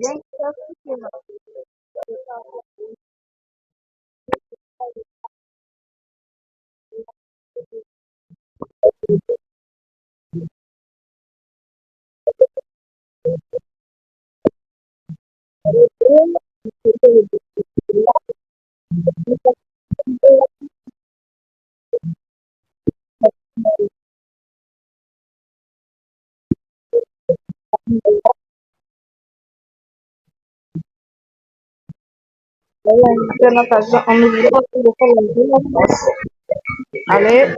C'est une occasion, on n'oublie pas de faire la vie. Allez,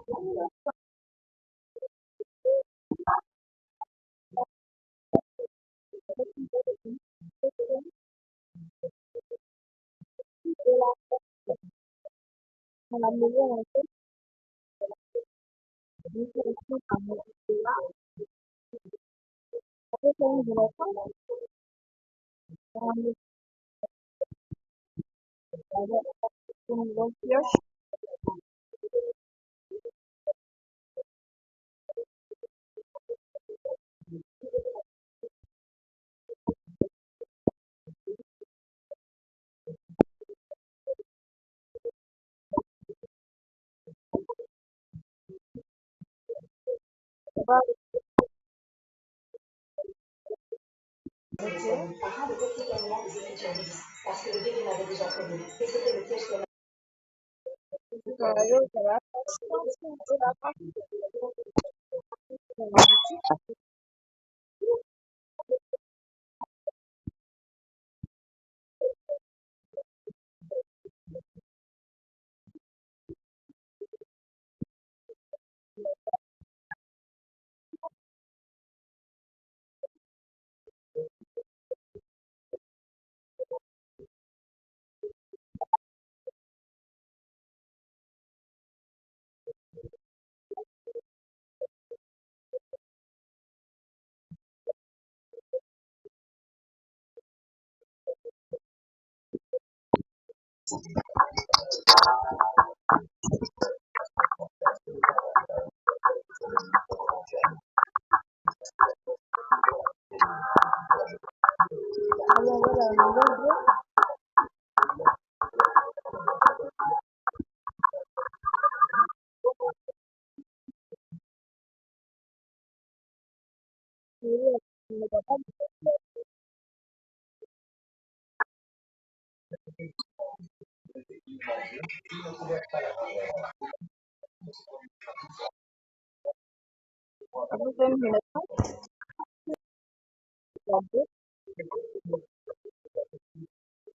la pièce,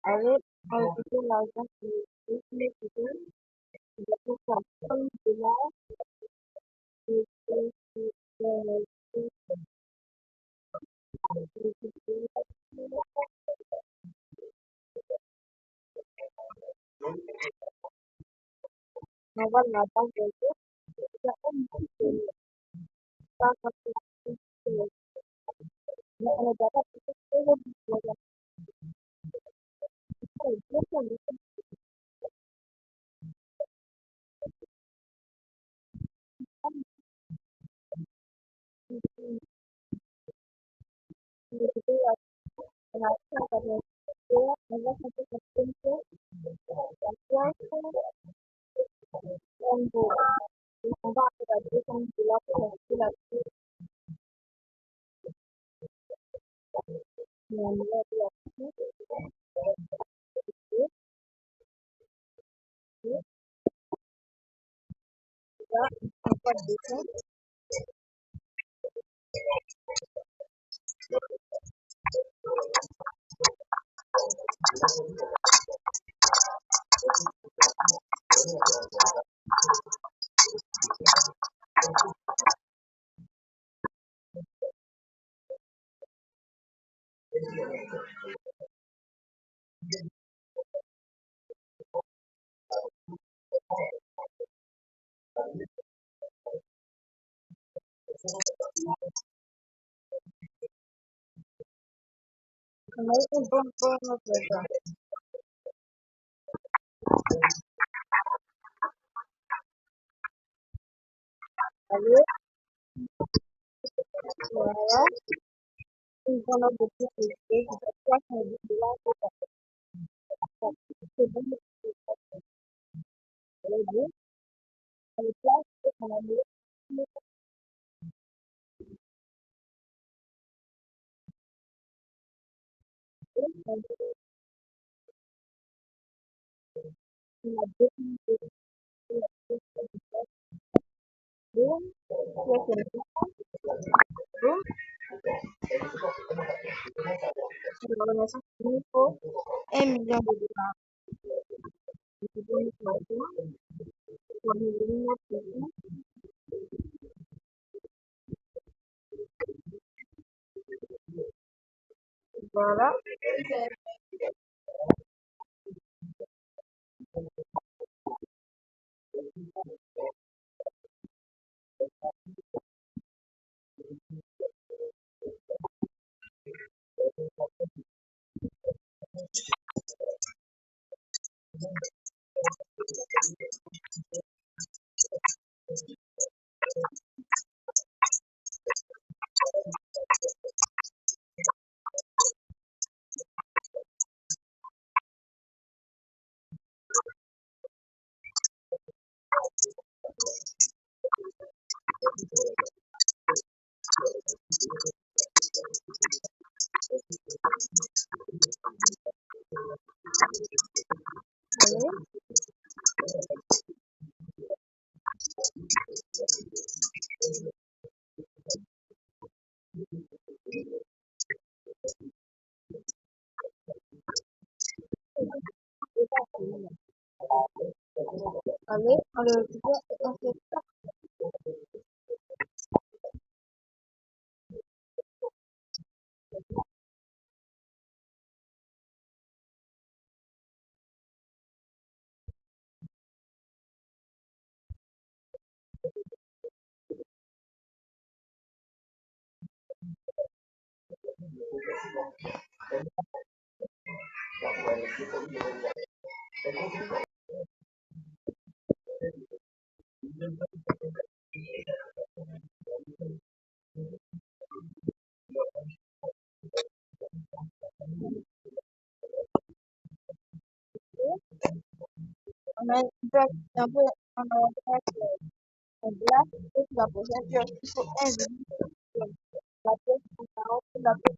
allez, ajouter l'argent sur les vidéos, pour ça, comme de là, on va la banque de jeu, il y a un petit peu de temps quand on a d'abord fait le budget, on a fait un peu on va faire un peu de temps, On va regarder comme de là pour la Allez, voilà. Une bonne de plus de je vais faire un vidéo pour c'est bon, allez, bien. Allez, place, et on a mis on a deux boum, là, c'est boum, c'est la relation qu'il faut 1 million de dollars. C'est bon, pour nous, voilà. Allez, allez, on le récupère et on fait ça. On a une plaque, un peu, on a une plaque, on glace, et puis la prochaine pioche, il faut un vinyle. La pièce, on carotte, la pièce,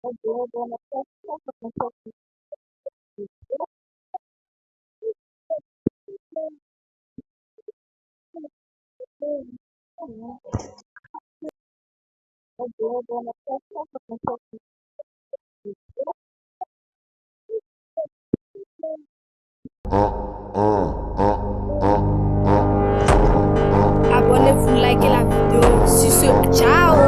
on peut, on a fait ça, on fait ça, on peut, on a fait ça, on fait Abonnez-vous, likez la vidéo. Sur ce, ciao!